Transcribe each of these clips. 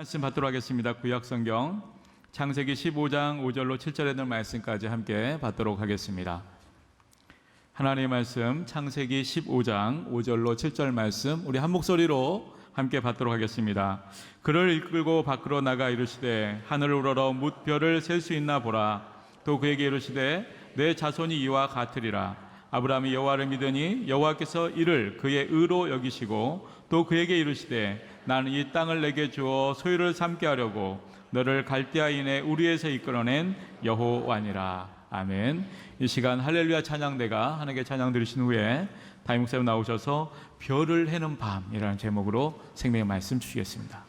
말씀 받도록 하겠습니다. 구약성경 창세기 15장 5절로 7절에 있는 말씀까지 함께 받도록 하겠습니다. 하나님의 말씀 창세기 15장 5절로 7절 말씀 우리 한 목소리로 함께 받도록 하겠습니다. 그를 이끌고 밖으로 나가 이르시되 하늘을 우러러 뭇 별을 셀 수 있나 보라. 또 그에게 이르시되 내 자손이 이와 같으리라. 아브라함이 여호와를 믿으니 여호와께서 이를 그의 의로 여기시고 또 그에게 이르시되 나는 이 땅을 내게 주어 소유를 삼게 하려고 너를 갈대아인의 우리에서 이끌어낸 여호와니라. 아멘. 이 시간 할렐루야 찬양대가 하나님께 찬양 드리신 후에 담임 목사님 나오셔서 별을 해는 밤이라는 제목으로 생명의 말씀 주시겠습니다.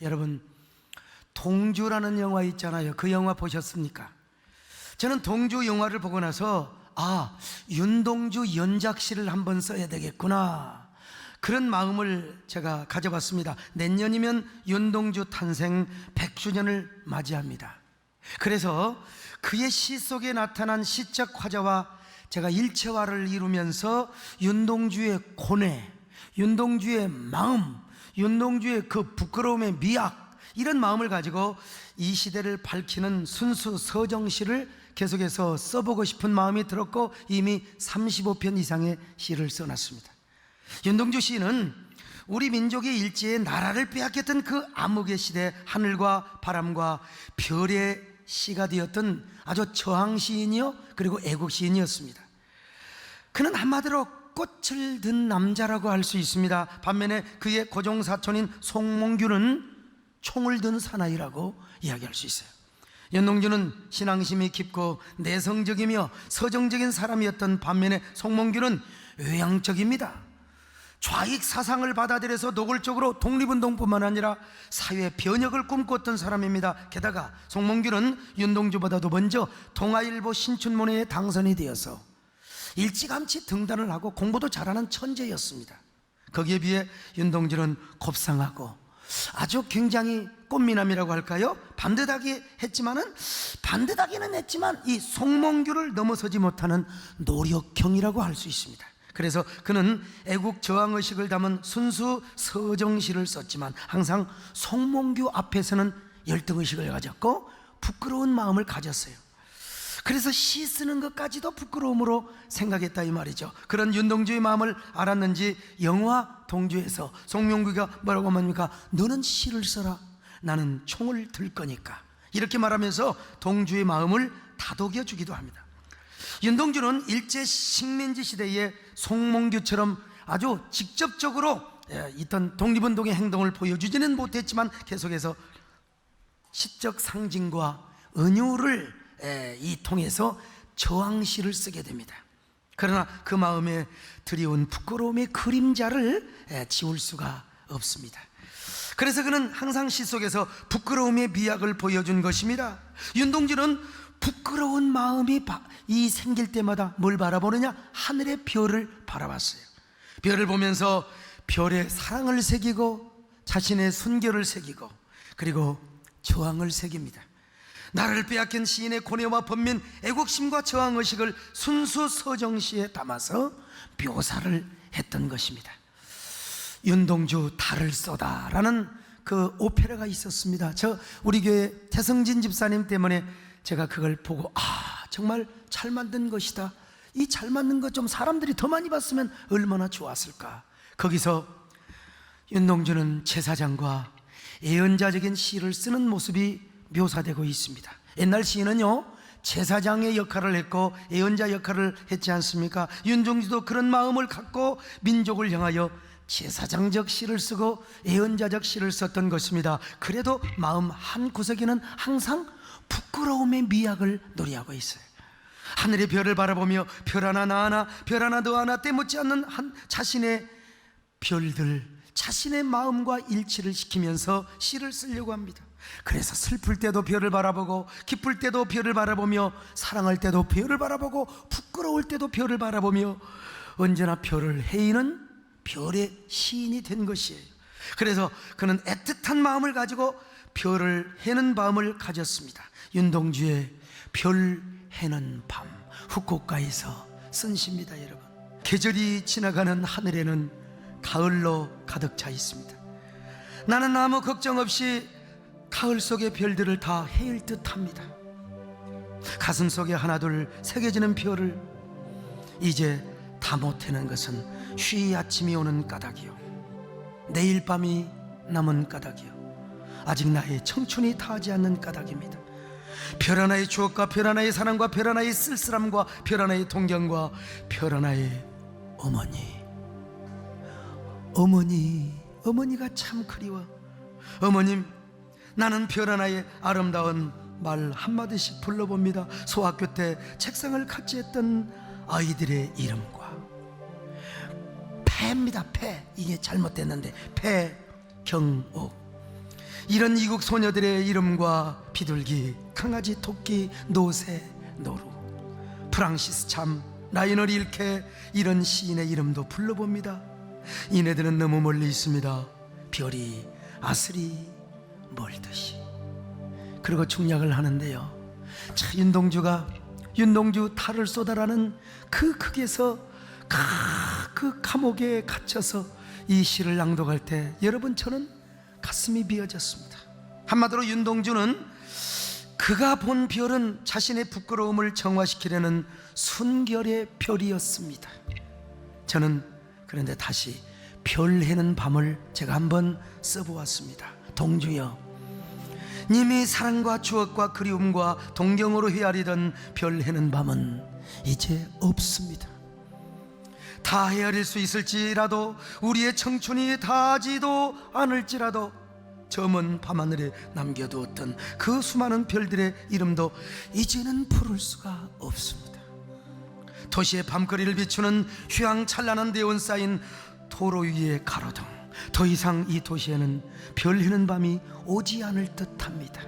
여러분, 동주라는 영화 있잖아요. 그 영화 보셨습니까? 저는 동주 영화를 보고 나서 윤동주 연작 시를 한번 써야 되겠구나, 그런 마음을 제가 가져봤습니다. 내년이면 윤동주 탄생 100주년을 맞이합니다. 그래서 그의 시 속에 나타난 시적 화자와 제가 일체화를 이루면서 윤동주의 고뇌, 윤동주의 마음, 윤동주의 그 부끄러움의 미학, 이런 마음을 가지고 이 시대를 밝히는 순수 서정시를 계속해서 써보고 싶은 마음이 들었고 이미 35편 이상의 시를 써놨습니다. 윤동주 시인은 우리 민족의 일제의 나라를 빼앗겼던 그 암흑의 시대 하늘과 바람과 별의 시가 되었던 아주 저항 시인이요 그리고 애국 시인이었습니다. 그는 한마디로 꽃을 든 남자라고 할 수 있습니다. 반면에 그의 고종사촌인 송몽규는 총을 든 사나이라고 이야기할 수 있어요. 윤동주는 신앙심이 깊고 내성적이며 서정적인 사람이었던 반면에 송몽규는 외향적입니다. 좌익 사상을 받아들여서 노골적으로 독립운동뿐만 아니라 사회 변혁을 꿈꿨던 사람입니다. 게다가 송몽규는 윤동주보다도 먼저 동아일보 신춘문예에 당선이 되어서 일찌감치 등단을 하고 공부도 잘하는 천재였습니다. 거기에 비해 윤동주는 곱상하고 아주 굉장히 꽃미남이라고 할까요? 반듯하기는 했지만 이 송몽규를 넘어서지 못하는 노력형이라고 할 수 있습니다. 그래서 그는 애국 저항의식을 담은 순수 서정시를 썼지만 항상 송몽규 앞에서는 열등의식을 가졌고 부끄러운 마음을 가졌어요. 그래서 시 쓰는 것까지도 부끄러움으로 생각했다 이 말이죠. 그런 윤동주의 마음을 알았는지 영화 동주에서 송명규가 뭐라고 합니까? 너는 시를 써라, 나는 총을 들 거니까, 이렇게 말하면서 동주의 마음을 다독여 주기도 합니다. 윤동주는 일제 식민지 시대에 송몽규처럼 아주 직접적으로 있던 독립운동의 행동을 보여주지는 못했지만 계속해서 시적 상징과 은유를 통해서 저항시를 쓰게 됩니다. 그러나 그 마음에 드리운 부끄러움의 그림자를 지울 수가 없습니다. 그래서 그는 항상 시 속에서 부끄러움의 미학을 보여준 것입니다. 윤동주는 부끄러운 마음이 생길 때마다 뭘 바라보느냐? 하늘의 별을 바라봤어요. 별을 보면서 별에 사랑을 새기고 자신의 순결을 새기고 그리고 저항을 새깁니다. 나라를 빼앗긴 시인의 고뇌와 번민, 애국심과 저항의식을 순수 서정시에 담아서 묘사를 했던 것입니다. 윤동주 달을 쏘다 라는 그 오페라가 있었습니다. 우리 교회 태성진 집사님 때문에 제가 그걸 보고 정말 잘 만든 것이다, 이 잘 만든 것 좀 사람들이 더 많이 봤으면 얼마나 좋았을까. 거기서 윤동주는 제사장과 예언자적인 시를 쓰는 모습이 묘사되고 있습니다. 옛날 시인은요 제사장의 역할을 했고 예언자 역할을 했지 않습니까? 윤동주도 그런 마음을 갖고 민족을 향하여 제사장적 시를 쓰고 예언자적 시를 썼던 것입니다. 그래도 마음 한구석에는 항상 부끄러움의 미학을 노래하고 있어요. 하늘의 별을 바라보며 별 하나 나 하나 별 하나 너 하나 때묻지 않는 자신의 별들, 자신의 마음과 일치를 시키면서 시를 쓰려고 합니다. 그래서 슬플 때도 별을 바라보고 기쁠 때도 별을 바라보며 사랑할 때도 별을 바라보고 부끄러울 때도 별을 바라보며 언제나 별을 헤이는 별의 시인이 된 것이에요. 그래서 그는 애틋한 마음을 가지고 별을 해는 밤을 가졌습니다. 윤동주의 별 해는 밤, 후쿠오카에서 쓴 시입니다. 여러분, 계절이 지나가는 하늘에는 가을로 가득 차 있습니다. 나는 아무 걱정 없이 가을 속의 별들을 다 헤일 듯 합니다. 가슴 속에 하나둘 새겨지는 별을 이제 다 못해는 것은 쉬이 아침이 오는 까닭이요, 내일 밤이 남은 까닭이요, 아직 나의 청춘이 다하지 않는 까닭입니다. 별 하나의 추억과 별 하나의 사랑과 별 하나의 쓸쓸함과 별 하나의 동경과 별 하나의 어머니가 참 그리워. 어머님, 나는 별 하나의 아름다운 말 한마디씩 불러봅니다. 소학교 때 책상을 같이 했던 아이들의 이름과 패입니다. 패, 이게 잘못됐는데 패경옥, 이런 이국 소녀들의 이름과 비둘기, 강아지, 토끼, 노새, 노루, 프랑시스 참, 라이너 릴케, 이런 시인의 이름도 불러봅니다. 이네들은 너무 멀리 있습니다. 별이 아스리 멀듯이. 그리고 중략을 하는데요, 자, 윤동주 탈을 쏟아라는 그 극에서 그 감옥에 갇혀서 이 시를 낭독할 때 여러분, 저는 가슴이 미어졌습니다. 한마디로 윤동주는 그가 본 별은 자신의 부끄러움을 정화시키려는 순결의 별이었습니다. 저는 그런데 다시 별 해는 밤을 제가 한번 써보았습니다. 동주여, 님이 사랑과 추억과 그리움과 동경으로 헤아리던 별 해는 밤은 이제 없습니다. 다 헤아릴 수 있을지라도, 우리의 청춘이 다하지도 않을지라도, 저 먼 밤하늘에 남겨두었던 그 수많은 별들의 이름도 이제는 부를 수가 없습니다. 도시의 밤거리를 비추는 휘황찬란한 네온 쌓인 도로 위의 가로등, 더 이상 이 도시에는 별 해는 밤이 오지 않을 듯합니다.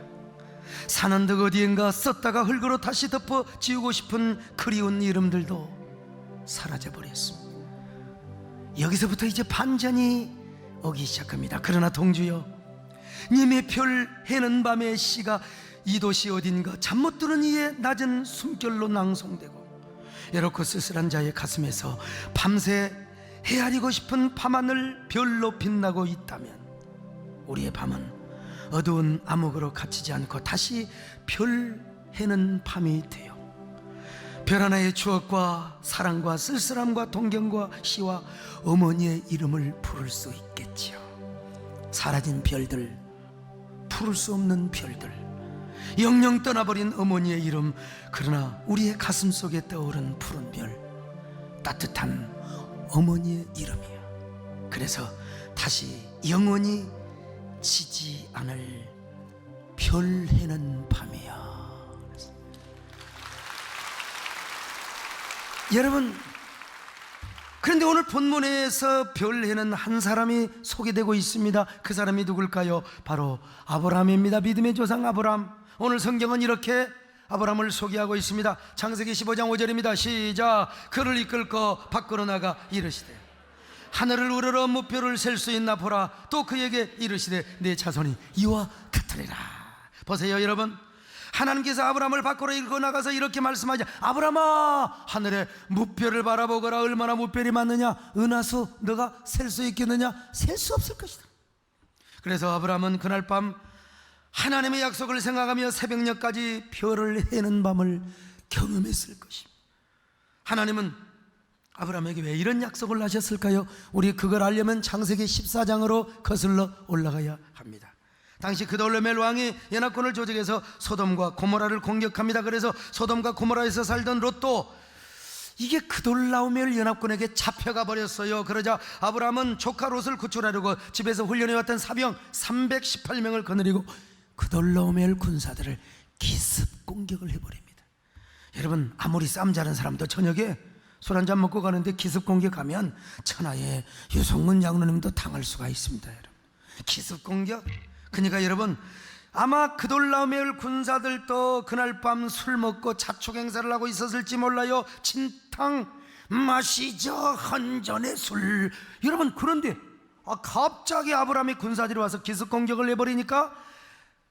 사는 듯 어디엔가 썼다가 흙으로 다시 덮어 지우고 싶은 그리운 이름들도 사라져버렸습니다. 여기서부터 이제 반전이 오기 시작합니다. 그러나 동주여, 님의 별 해는 밤의 시가 이 도시 어딘가 잠 못 드는 이의 낮은 숨결로 낭송되고, 에로코 쓸쓸한 자의 가슴에서 밤새 헤아리고 싶은 밤하늘 별로 빛나고 있다면, 우리의 밤은 어두운 암흑으로 갇히지 않고 다시 별 해는 밤이 되어 별 하나의 추억과 사랑과 쓸쓸함과 동경과 시와 어머니의 이름을 부를 수 있겠지요. 사라진 별들, 부를 수 없는 별들, 영영 떠나버린 어머니의 이름, 그러나 우리의 가슴 속에 떠오른 푸른 별, 따뜻한 어머니의 이름이야. 그래서 다시 영원히 지지 않을 별 해는 밤이야. 여러분, 그런데 오늘 본문에서 별 해는 한 사람이 소개되고 있습니다. 그 사람이 누굴까요? 바로 아브라함입니다. 믿음의 조상 아브라함. 오늘 성경은 이렇게 아브라함을 소개하고 있습니다. 창세기 15장 5절입니다. 시작. 그를 이끌고 밖으로 나가 이르시되 하늘을 우러러 무뼈를 셀 수 있나 보라. 또 그에게 이르시되 내 자손이 이와 같으리라. 보세요 여러분, 하나님께서 아브라함을 밖으로 이끌고 나가서 이렇게 말씀하자. 아브라함아, 하늘에 무뼈를 바라보거라. 얼마나 무뼈이 많느냐. 은하수 너가 셀 수 있겠느냐? 셀 수 없을 것이다. 그래서 아브라함은 그날 밤 하나님의 약속을 생각하며 새벽녘까지 별을 해는 밤을 경험했을 것입니다. 하나님은 아브라함에게 왜 이런 약속을 하셨을까요? 우리 그걸 알려면 창세기 14장으로 거슬러 올라가야 합니다. 당시 그돌라오멜 왕이 연합군을 조직해서 소돔과 고모라를 공격합니다. 그래서 소돔과 고모라에서 살던 롯도, 이게 그돌라오멜 연합군에게 잡혀가 버렸어요. 그러자 아브라함은 조카 롯을 구출하려고 집에서 훈련해왔던 사병 318명을 거느리고 그돌라오멜 군사들을 기습 공격을 해버립니다. 여러분, 아무리 싸움 잘하는 사람도 저녁에 술 한잔 먹고 가는데 기습 공격하면 천하의 유성문 장로님도 당할 수가 있습니다. 여러분, 기습 공격. 그러니까 여러분, 아마 그돌라오멜 군사들도 그날 밤 술 먹고 자축 행사를 하고 있었을지 몰라요. 진탕 마시자 한 잔의 술. 여러분, 그런데 갑자기 아브라함의 군사들이 와서 기습 공격을 해버리니까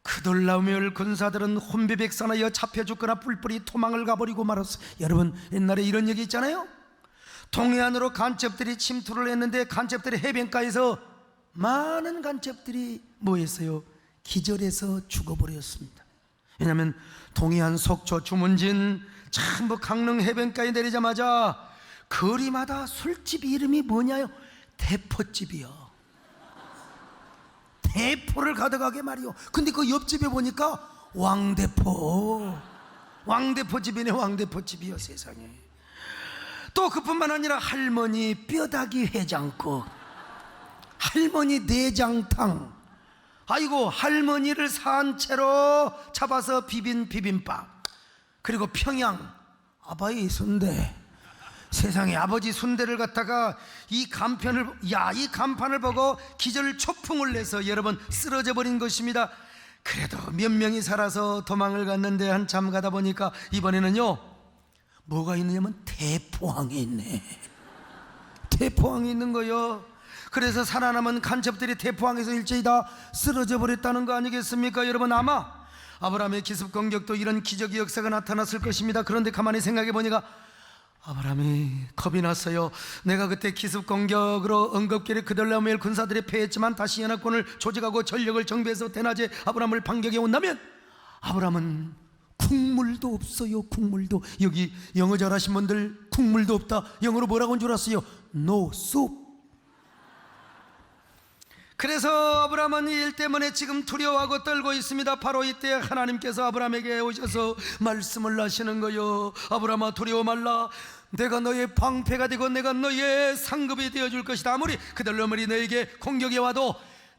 그돌라오멜 군사들은 혼비백산하여 잡혀 죽거나 뿔뿔이 도망을 가버리고 말았어요. 여러분, 옛날에 이런 얘기 있잖아요. 동해안으로 간첩들이 침투를 했는데 간첩들이 해변가에서 많은 간첩들이 뭐 했어요? 기절해서 죽어버렸습니다. 왜냐하면 동해안 속초 주문진 전부 강릉 해변가에 내리자마자 거리마다 술집 이름이 뭐냐요? 대포집이요. 대포를 가득하게 말이요. 근데 그 옆집에 보니까 왕대포, 왕대포집이네. 왕대포집이요. 세상에. 또 그뿐만 아니라 할머니 뼈다귀 해장국, 할머니 내장탕, 아이고 할머니를 산채로 잡아서 비빈 비빔밥, 그리고 평양 아바이 순대. 세상에, 아버지 순대를 갖다가 이 간판을 보고 기절 초풍을 내서 여러분 쓰러져 버린 것입니다. 그래도 몇 명이 살아서 도망을 갔는데 한참 가다 보니까 이번에는요, 뭐가 있느냐면 대포항이 있네. 대포항이 있는 거요. 그래서 살아남은 간첩들이 대포항에서 일제히 다 쓰러져 버렸다는 거 아니겠습니까? 여러분, 아마 아브라함의 기습 공격도 이런 기적의 역사가 나타났을 것입니다. 그런데 가만히 생각해 보니까 아브라함이 겁이 났어요. 내가 그때 기습 공격으로 언급기를 그들라오멜 군사들이 패했지만 다시 연합군을 조직하고 전력을 정비해서 대낮에 아브라함을 반격해 온다면 아브라함은 국물도 없어요. 국물도. 여기 영어 잘하신 분들 국물도 없다, 영어로 뭐라고 한 줄 아세요? No soup. 그래서 아브라함은 이 일 때문에 지금 두려워하고 떨고 있습니다. 바로 이때 하나님께서 아브라함에게 오셔서 말씀을 하시는 거요. 아브라함아, 두려워 말라. 내가 너의 방패가 되고 내가 너의 상급이 되어줄 것이다. 아무리 그들놈이 너에게 공격해 와도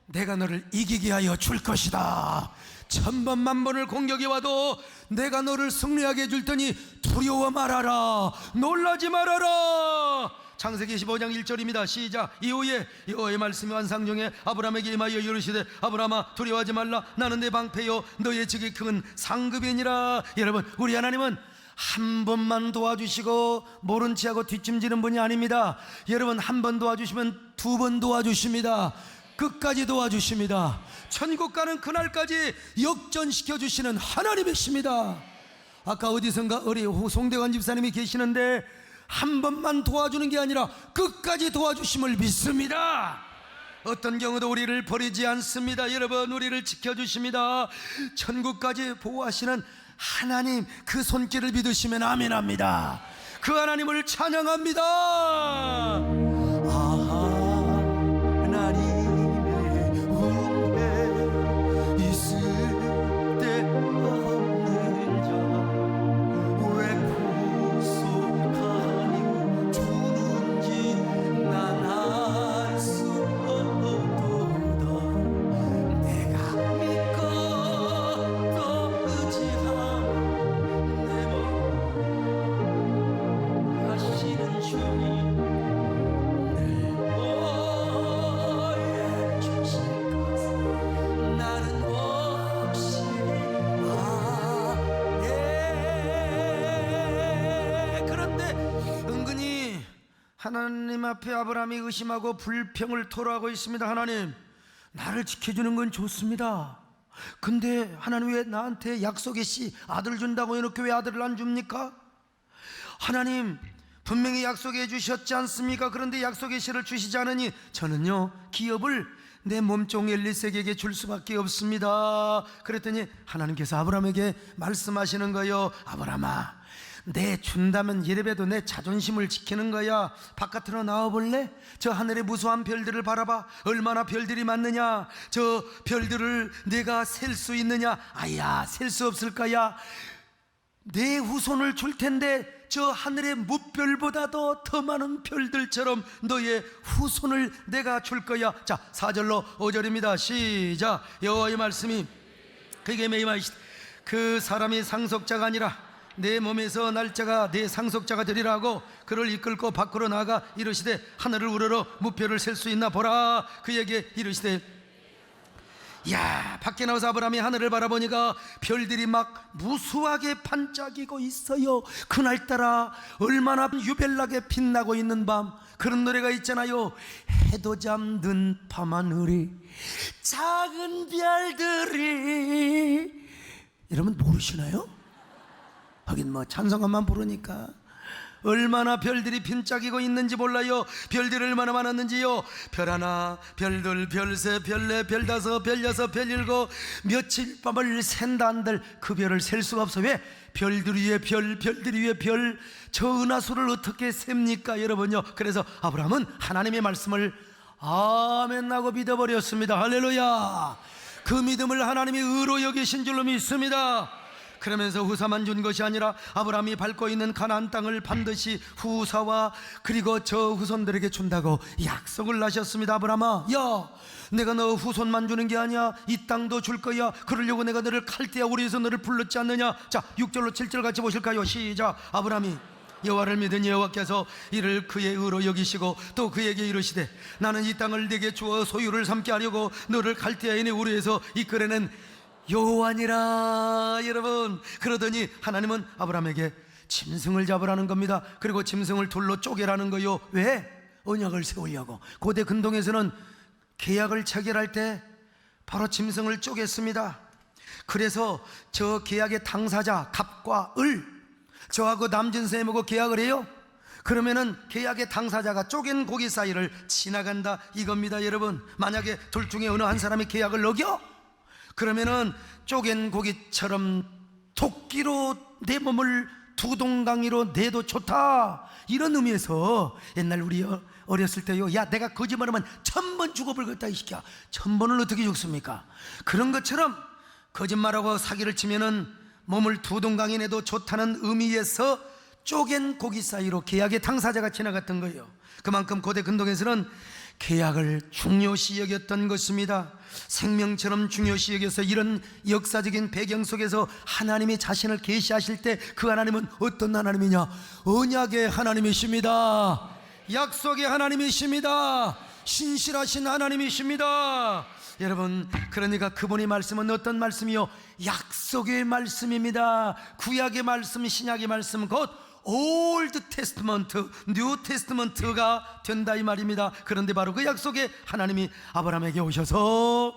내가 너를 이기게 하여 줄 것이다. 천번 만번을 공격해 와도 내가 너를 승리하게 해줄 테니 두려워 말아라, 놀라지 말아라. 창세기 15장 1절입니다. 시작. 이후에 여호와의 말씀이 환상 중에 아브라함에게 임하여 이르시되 아브라함아, 두려워하지 말라. 나는 내 방패요 너의 지극히 큰 상급이니라. 여러분, 우리 하나님은 한 번만 도와주시고 모른 체하고 뒷짐지는 분이 아닙니다. 여러분, 한 번 도와주시면 두 번 도와주십니다. 끝까지 도와주십니다. 천국 가는 그날까지 역전시켜 주시는 하나님이십니다. 아까 어디선가 우리 송대관 집사님이 계시는데 한 번만 도와주는 게 아니라 끝까지 도와주심을 믿습니다. 어떤 경우도 우리를 버리지 않습니다. 여러분, 우리를 지켜주십니다. 천국까지 보호하시는 하나님, 그 손길을 믿으시면 아멘합니다. 그 하나님을 찬양합니다. 하나님의 은혜 있을 때 없는 자 왜 구속하여 주는지 난 알 수 없도다. 내가 믿고 또 의지한 내 몸 하시는 주님 늘 보여 주실 것 나는 없이 그런데 은근히 하나님 앞에 아브라함이 의심하고 불평을 토로하고 있습니다. 하나님, 나를 지켜주는 건 좋습니다. 근데 하나님 왜 나한테 약속의 씨 아들 준다고 해놓고 왜 아들을 안 줍니까? 하나님, 분명히 약속해 주셨지 않습니까? 그런데 약속의 씨를 주시지 않으니 저는요 기업을 내 몸종 엘리색에게 줄 수밖에 없습니다. 그랬더니 하나님께서 아브라함에게 말씀하시는 거예요. 아브라함아, 내 준다면 이래봬도 내 자존심을 지키는 거야. 바깥으로 나와볼래? 저 하늘의 무수한 별들을 바라봐. 얼마나 별들이 많느냐. 저 별들을 내가 셀 수 있느냐? 아야, 셀 수 없을 거야. 내 후손을 줄 텐데 저 하늘의 무별보다도 더 많은 별들처럼 너의 후손을 내가 줄 거야. 자, 4절로 5절입니다. 시작. 여호와의 말씀이 그에게 매임하시되 그 사람이 상속자가 아니라 내 몸에서 날짜가 내 상속자가 되리라고 그를 이끌고 밖으로 나가 이르시되 하늘을 우러러 무별을 셀 수 있나 보라. 그에게 이르시되, 야, 밖에 나와서 아브라함이 하늘을 바라보니까 별들이 막 무수하게 반짝이고 있어요. 그날따라 얼마나 유별나게 빛나고 있는 밤. 그런 노래가 있잖아요. 해도 잠든 밤하늘이 작은 별들이. 여러분 모르시나요? 하긴 뭐 찬송가만 부르니까. 얼마나 별들이 빈짝이고 있는지 몰라요. 별들이 얼마나 많았는지요. 별 하나, 별둘, 별세, 별네, 별다섯, 별여섯, 별일곱, 며칠 밤을 샌다 한들 그 별을 셀 수가 없어. 왜? 별들 위에 별, 별들 위에 별, 저 은하수를 어떻게 셉니까 여러분요. 그래서 아브라함은 하나님의 말씀을 아멘 하고 믿어버렸습니다. 할렐루야. 그 믿음을 하나님이 의로 여기신 줄로 믿습니다. 그러면서 후사만 준 것이 아니라 아브라함이 밟고 있는 가나안 땅을 반드시 후사와 그리고 저 후손들에게 준다고 약속을 하셨습니다. 아브라함아, 야, 내가 너 후손만 주는 게 아니야. 이 땅도 줄 거야. 그러려고 내가 너를 칼대아 우리에서 너를 불렀지 않느냐. 자, 6절로 7절 같이 보실까요? 시작. 아브라함이 여호와를 믿은 여호와께서 이를 그의 의로 여기시고 또 그에게 이르시되 나는 이 땅을 네게 주어 소유를 삼게 하려고 너를 갈대아인의 우리에서 이끌어낸 여호와니라. 여러분, 그러더니 하나님은 아브라함에게 짐승을 잡으라는 겁니다. 그리고 짐승을 둘로 쪼개라는 거요. 왜? 언약을 세우려고. 고대 근동에서는 계약을 체결할 때 바로 짐승을 쪼갰습니다. 그래서 저 계약의 당사자 갑과 을, 저하고 남진생하고 계약을 해요. 그러면은 계약의 당사자가 쪼갠 고기 사이를 지나간다 이겁니다. 여러분, 만약에 둘 중에 어느 한 사람이 계약을 어겨? 그러면은 쪼갠 고기처럼 도끼로 내 몸을 두 동강이로 내도 좋다, 이런 의미에서 옛날 우리 어렸을 때요, 야 내가 거짓말하면 1000번 죽어버리겠다 이 새끼야. 1000번을 어떻게 죽습니까? 그런 것처럼 거짓말하고 사기를 치면은 몸을 두 동강이 내도 좋다는 의미에서 쪼갠 고기 사이로 계약의 당사자가 지나갔던 거예요. 그만큼 고대 근동에서는 계약을 중요시 여겼던 것입니다. 생명처럼 중요시 여겨서 이런 역사적인 배경 속에서 하나님이 자신을 계시하실 때 그 하나님은 어떤 하나님이냐? 언약의 하나님이십니다. 약속의 하나님이십니다. 신실하신 하나님이십니다. 여러분, 그러니까 그분의 말씀은 어떤 말씀이요? 약속의 말씀입니다. 구약의 말씀, 신약의 말씀, 곧 올드 테스트먼트, 뉴 테스트먼트가 된다 이 말입니다. 그런데 바로 그 약속에 하나님이 아브라함에게 오셔서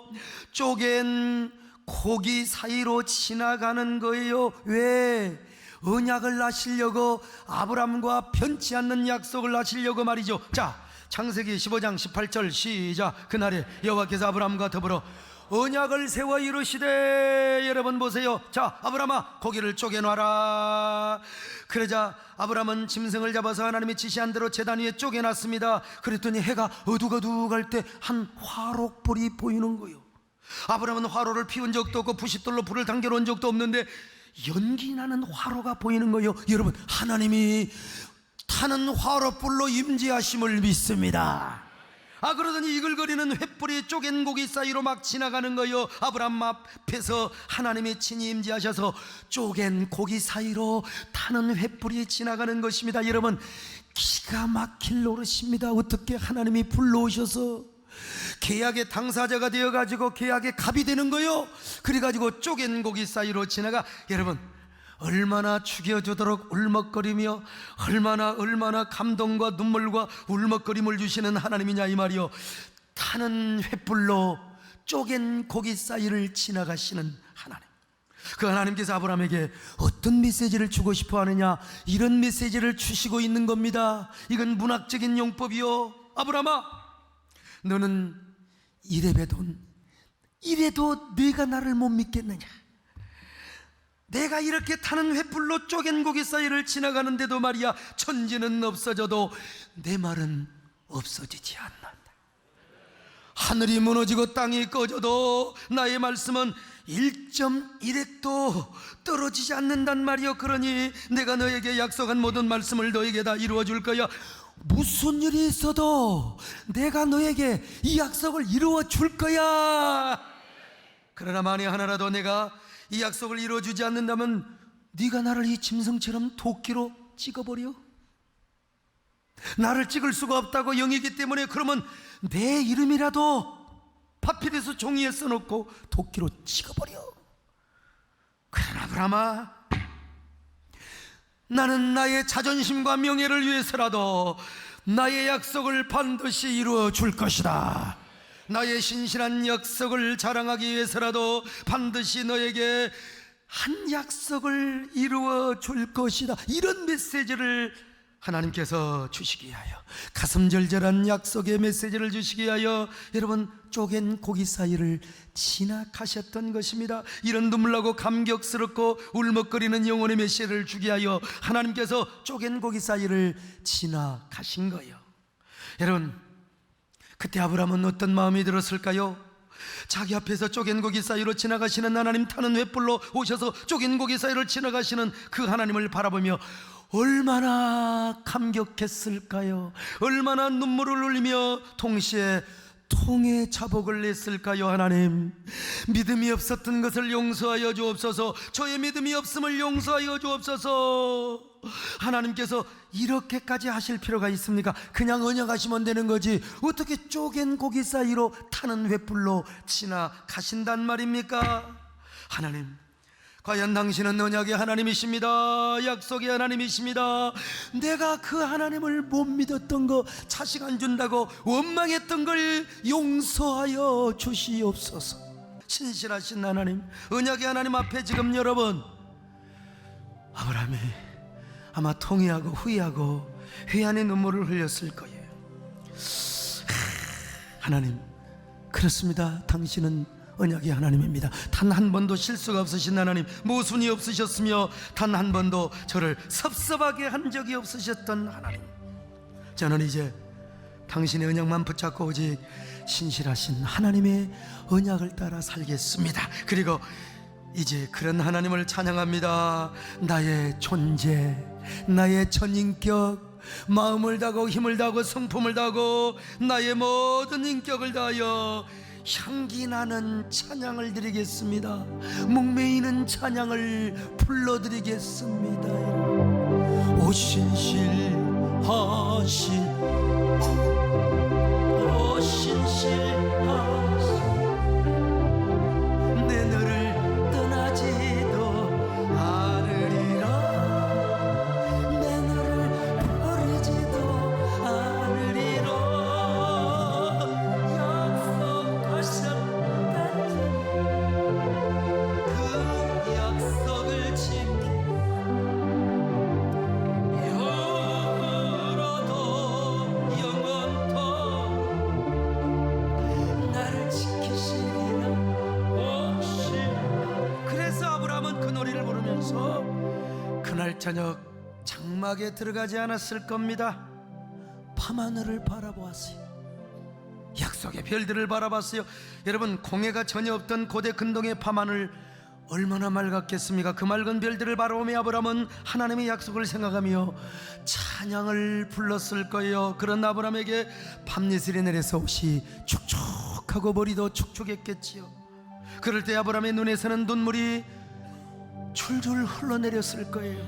쪼갠 고기 사이로 지나가는 거예요. 왜? 언약을 하시려고, 아브라함과 변치 않는 약속을 하시려고 말이죠. 자, 창세기 15장 18절 시작. 그날에 여호와께서 아브라함과 더불어 언약을 세워 이루시되, 여러분 보세요. 자, 아브라함아 고기를 쪼개놔라. 그러자 아브라함은 짐승을 잡아서 하나님이 지시한 대로 제단 위에 쪼개놨습니다. 그랬더니 해가 어둑어둑할 때 한 화롯불이 보이는 거예요. 아브라함은 화로를 피운 적도 없고 부싯돌로 불을 당겨놓은 적도 없는데 연기 나는 화로가 보이는 거예요. 여러분, 하나님이 타는 화롯불로 임재하심을 믿습니다. 그러더니 이글거리는 횃불이 쪼갠 고기 사이로 막 지나가는 거예요. 아브라함 앞에서 하나님이 친히 임재하셔서 쪼갠 고기 사이로 타는 횃불이 지나가는 것입니다. 여러분, 기가 막힐 노릇입니다. 어떻게 하나님이 불러오셔서 계약의 당사자가 되어가지고 계약의 갑이 되는 거요. 그래가지고 쪼갠 고기 사이로 지나가. 여러분, 얼마나 죽여주도록 울먹거리며 얼마나 감동과 눈물과 울먹거림을 주시는 하나님이냐 이 말이요. 타는 횃불로 쪼갠 고기 사이를 지나가시는 하나님. 그 하나님께서 아브라함에게 어떤 메시지를 주고 싶어 하느냐, 이런 메시지를 주시고 있는 겁니다. 이건 문학적인 용법이요. 아브라함아, 너는 이래도 네가 나를 못 믿겠느냐? 내가 이렇게 타는 횃불로 쪼갠 고기 사이를 지나가는데도 말이야, 천지는 없어져도 내 말은 없어지지 않는다. 하늘이 무너지고 땅이 꺼져도 나의 말씀은 1.1핵도 떨어지지 않는단 말이요. 그러니 내가 너에게 약속한 모든 말씀을 너에게 다 이루어 줄 거야. 무슨 일이 있어도 내가 너에게 이 약속을 이루어 줄 거야. 그러나 만약 하나라도 내가 이 약속을 이루어주지 않는다면 네가 나를 이 짐승처럼 도끼로 찍어버려. 나를 찍을 수가 없다고 영이기 때문에 그러면 내 이름이라도 파피루스 종이에 써놓고 도끼로 찍어버려. 그러나 아브라함아, 나는 나의 자존심과 명예를 위해서라도 나의 약속을 반드시 이루어 줄 것이다. 나의 신실한 약속을 자랑하기 위해서라도 반드시 너에게 한 약속을 이루어 줄 것이다. 이런 메시지를 하나님께서 주시기 위하여, 가슴 절절한 약속의 메시지를 주시기 위하여 여러분 쪼갠 고기 사이를 지나가셨던 것입니다. 이런 눈물나고 감격스럽고 울먹거리는 영혼의 메시지를 주기 위하여 하나님께서 쪼갠 고기 사이를 지나가신 거예요. 여러분, 그때 아브라함은 어떤 마음이 들었을까요? 자기 앞에서 쪼갠 고기 사이로 지나가시는 하나님, 타는 횃불로 오셔서 쪼갠 고기 사이를 지나가시는 그 하나님을 바라보며 얼마나 감격했을까요? 얼마나 눈물을 흘리며 동시에 통의 자복을 냈을까요? 하나님, 믿음이 없었던 것을 용서하여 주옵소서. 저의 믿음이 없음을 용서하여 주옵소서. 하나님께서 이렇게까지 하실 필요가 있습니까? 그냥 언약하시면 되는 거지 어떻게 쪼갠 고기 사이로 타는 횃불로 지나가신단 말입니까? 하나님, 과연 당신은 언약의 하나님이십니다. 약속의 하나님이십니다. 내가 그 하나님을 못 믿었던 거, 자식 안 준다고 원망했던 걸 용서하여 주시옵소서. 신실하신 하나님, 언약의 하나님 앞에 지금 여러분, 아브라함이 아마 통회하고 후회하고 회한의 눈물을 흘렸을 거예요. 하나님, 그렇습니다. 당신은 언약의 하나님입니다. 단 한 번도 실수가 없으신 하나님, 모순이 없으셨으며 단 한 번도 저를 섭섭하게 한 적이 없으셨던 하나님, 저는 이제 당신의 언약만 붙잡고 오직 신실하신 하나님의 언약을 따라 살겠습니다. 그리고 이제 그런 하나님을 찬양합니다. 나의 존재, 나의 전인격, 마음을 다하고 힘을 다하고 성품을 다하고 나의 모든 인격을 다하여 향기 나는 찬양을 드리겠습니다. 목매이는 찬양을 불러드리겠습니다. 오 신실하신, 오 신실하신, 내 너를 떠나지도 않으리라, 내 너를 버리지도 않으리라. 그 약속을 지키 영원토록 나를 지키시리라. 그래서 아브라함은 그 노래를 부르면서 그날 저녁 장막에 들어가지 않았을 겁니다. 밤하늘을 바라보았어요. 약속의 별들을 바라봤어요. 여러분, 공해가 전혀 없던 고대 근동의 밤하늘 얼마나 맑았겠습니까? 그 맑은 별들을 바라보며 아브라함은 하나님의 약속을 생각하며 찬양을 불렀을 거예요. 그런 아브라함에게 밤이슬이 내려서 옷이 축축하고 머리도 축축했겠지요. 그럴 때 아브라함의 눈에서는 눈물이 줄줄 흘러내렸을 거예요.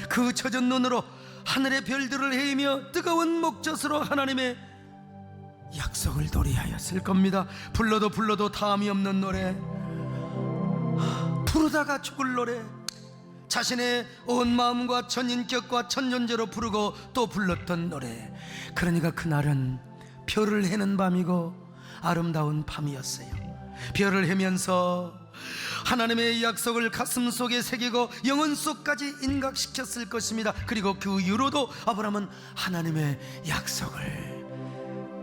그 젖은 눈으로 하늘의 별들을 헤이며 뜨거운 목젖으로 하나님의 약속을 노래하였을 겁니다. 불러도 다음이 없는 노래, 부르다가 죽을 노래, 자신의 온 마음과 전 인격과 전 존재로 부르고 또 불렀던 노래. 그러니까 그날은 별을 해는 밤이고 아름다운 밤이었어요. 별을 해면서 하나님의 약속을 가슴 속에 새기고 영혼 속까지 인각시켰을 것입니다. 그리고 그 이후로도 아브라함은 하나님의 약속을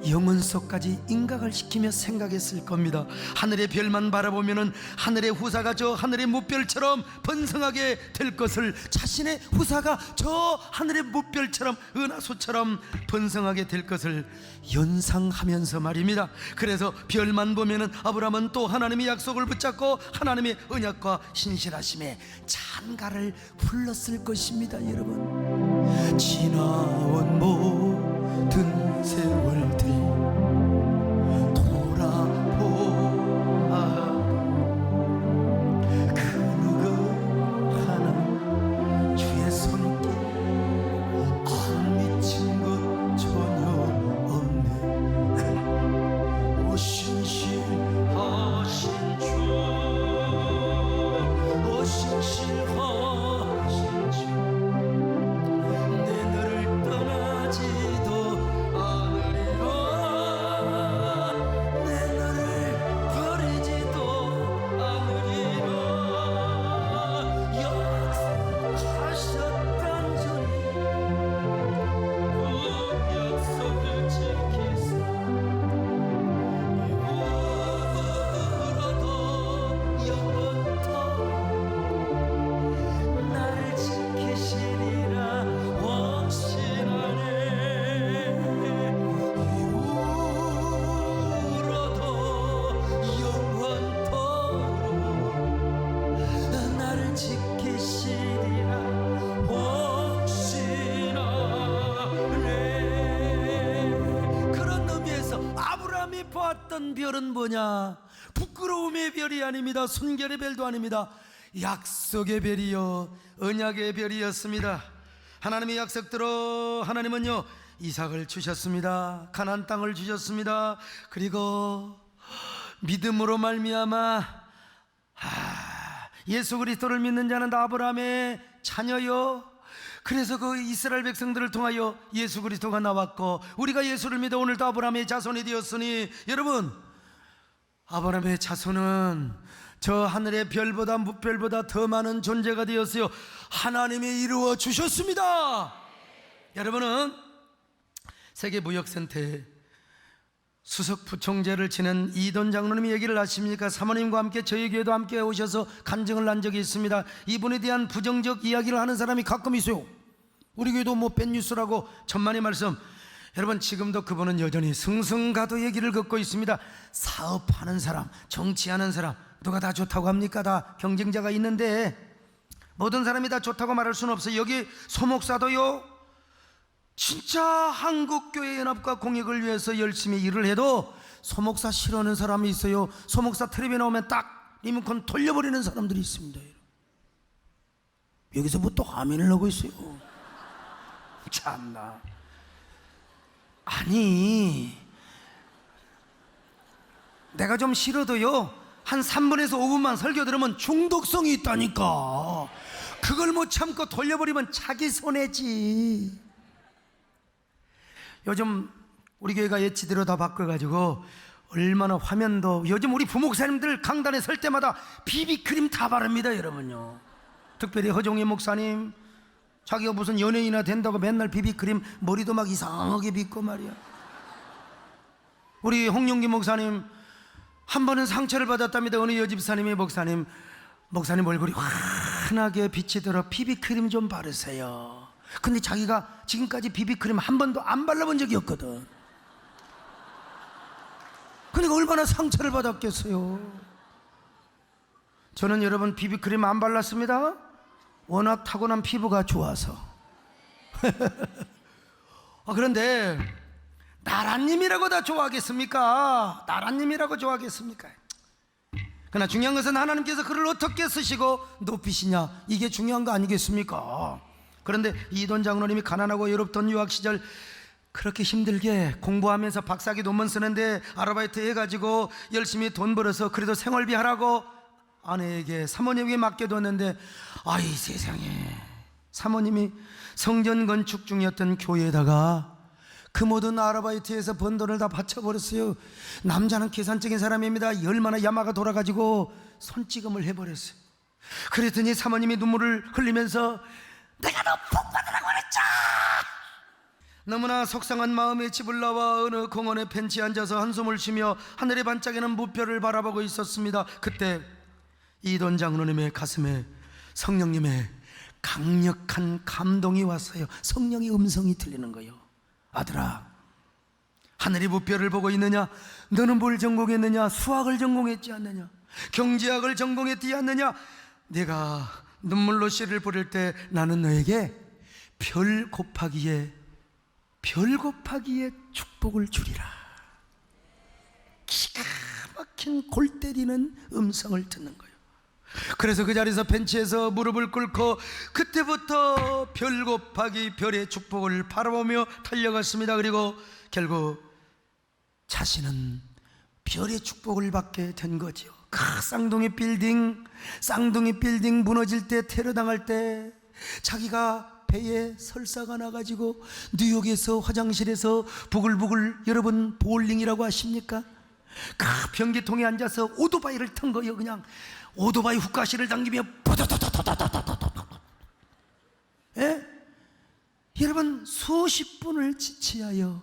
영혼 속까지 인각을 시키며 생각했을 겁니다. 하늘의 별만 바라보면은 하늘의 후사가 저 하늘의 무별처럼 번성하게 될 것을, 자신의 후사가 저 하늘의 무별처럼 은하수처럼 번성하게 될 것을 연상하면서 말입니다. 그래서 별만 보면은 아브라함은 또 하나님의 약속을 붙잡고 하나님의 언약과 신실하심의 찬가를 불렀을 것입니다. 여러분, 지나온 모든 세월들 돌아보아 그 누구 하나 주의 손길 안 미친 것 전혀 없네. 오 신실하신 주, 오 신실하신 주, 내 너를 떠나지도 않으리라, 내 너를 버리지도 않으리라. 약속하셨던 주님, 그 약속을 지키사 이후로도 영원토록 나를 지키시리라 확신하네. 이후로도 영원토록 나를 지키시리라 확신하네. 그런 의미에서 아브라함이 보았던 별은 뭐냐? 부끄러움의 별이 아닙니다. 순결의 별도 아닙니다. 약속의 별이요, 언약의 별이었습니다. 하나님의 약속대로 하나님은요 이삭을 주셨습니다. 가나안 땅을 주셨습니다. 그리고 믿음으로 말미암아 예수 그리스도를 믿는 자는 다 아브라함의 자녀요. 그래서 그 이스라엘 백성들을 통하여 예수 그리스도가 나왔고, 우리가 예수를 믿어 오늘도 아브라함의 자손이 되었으니, 여러분, 아브라함의 자손은 저 하늘의 별보다 무별보다 더 많은 존재가 되었어요. 하나님이 이루어 주셨습니다. 여러분은 세계무역센터에 수석 부총재를 지낸 이돈 장로님이 얘기를 하십니까? 사모님과 함께 저희 교회도 함께 오셔서 간증을 한 적이 있습니다. 이분에 대한 부정적 이야기를 하는 사람이 가끔 있어요. 우리 교회도 뭐 벤뉴스라고 천만의 말씀. 여러분, 지금도 그분은 여전히 승승가도의 길을 걷고 있습니다. 사업하는 사람, 정치하는 사람, 누가 다 좋다고 합니까? 다 경쟁자가 있는데 모든 사람이 다 좋다고 말할 수는 없어요. 여기 소목사도요, 진짜 한국교회연합과 공익을 위해서 열심히 일을 해도 소목사 싫어하는 사람이 있어요. 소목사 텔레비에 나오면 딱 리모컨 돌려버리는 사람들이 있습니다. 여기서 뭐 또 화면을 하고 있어요. 참나. 아니, 내가 좀 싫어도요, 한 3분에서 5분만 설교 들으면 중독성이 있다니까. 그걸 못 참고 돌려버리면 자기 손해지. 요즘 우리 교회가 예치대로 다 바꿔가지고 얼마나 화면도, 요즘 우리 부목사님들 강단에 설 때마다 비비크림 다 바릅니다. 여러분요, 특별히 허종희 목사님, 자기가 무슨 연예인이나 된다고 맨날 비비크림, 머리도 막 이상하게 빗고 말이야. 우리 홍용기 목사님 한 번은 상처를 받았답니다. 어느 여집사님이 목사님 얼굴이 환하게 빛이 들어 비비크림 좀 바르세요. 근데 자기가 지금까지 비비크림 한 번도 안 발라본 적이 없거든. 그러니까 얼마나 상처를 받았겠어요. 저는 여러분 비비크림 안 발랐습니다. 워낙 타고난 피부가 좋아서. 그런데 나라님이라고 다 좋아하겠습니까? 나라님이라고 좋아하겠습니까? 그러나 중요한 것은 하나님께서 그를 어떻게 쓰시고 높이시냐, 이게 중요한 거 아니겠습니까? 그런데 이돈 장로님이 가난하고 외롭던 유학 시절 그렇게 힘들게 공부하면서 박사학위 논문 쓰는데 아르바이트 해가지고 열심히 돈 벌어서 그래도 생활비 하라고 아내에게, 사모님에게 맡겨뒀는데, 아이 세상에, 사모님이 성전 건축 중이었던 교회에다가 그 모든 아르바이트에서 번 돈을 다 바쳐버렸어요. 남자는 계산적인 사람입니다. 얼마나 야마가 돌아가지고 손찌검을 해버렸어요. 그랬더니 사모님이 눈물을 흘리면서 내가 너 복 받으라고 그랬죠. 너무나 속상한 마음에 집을 나와 어느 공원에 벤치에 앉아서 한숨을 쉬며 하늘에 반짝이는 무별을 바라보고 있었습니다. 그때 이돈 장로님의 가슴에 성령님의 강력한 감동이 왔어요. 성령의 음성이 들리는 거예요. 아들아, 하늘의 무별을 보고 있느냐? 너는 뭘 전공했느냐? 수학을 전공했지 않느냐? 경제학을 전공했지 않느냐? 내가 눈물로 씨를 뿌릴 때 나는 너에게 별 곱하기에 축복을 주리라. 기가 막힌 골 때리는 음성을 듣는 거예요. 그래서 그 자리에서 벤치에서 무릎을 꿇고 그때부터 별 곱하기 별의 축복을 바라보며 달려갔습니다. 그리고 결국 자신은 별의 축복을 받게 된 거죠. 쌍둥이 빌딩 무너질 때, 테러당할 때 자기가 배에 설사가 나가지고 뉴욕에서 화장실에서 부글부글, 여러분 보울링이라고 아십니까? 그 변기통에 앉아서 오토바이를 탄 거예요. 그냥 오토바이 훅가시를 당기며 예? 여러분, 수십 분을 지치하여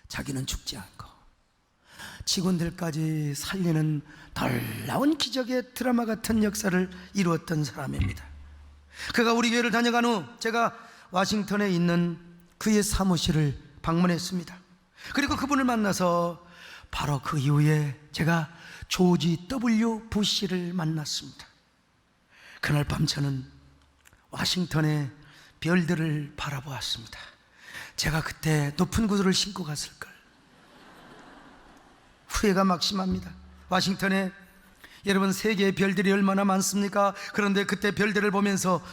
자기는 죽지 않고 직원들까지 살리는 놀라운 기적의 드라마 같은 역사를 이루었던 사람입니다. 그가 우리 교회를 다녀간 후 제가 와싱턴에 있는 그의 사무실을 방문했습니다. 그리고 그분을 만나서 바로 그 이후에 제가 조지 W. 부시를 만났습니다. 그날 밤 저는 와싱턴의 별들을 바라보았습니다. 제가 그때 높은 구두를 신고 갔을걸. 후회가 막심합니다. 와싱턴에 여러분 세계의 별들이 얼마나 많습니까? 그런데 그때 별들을 보면서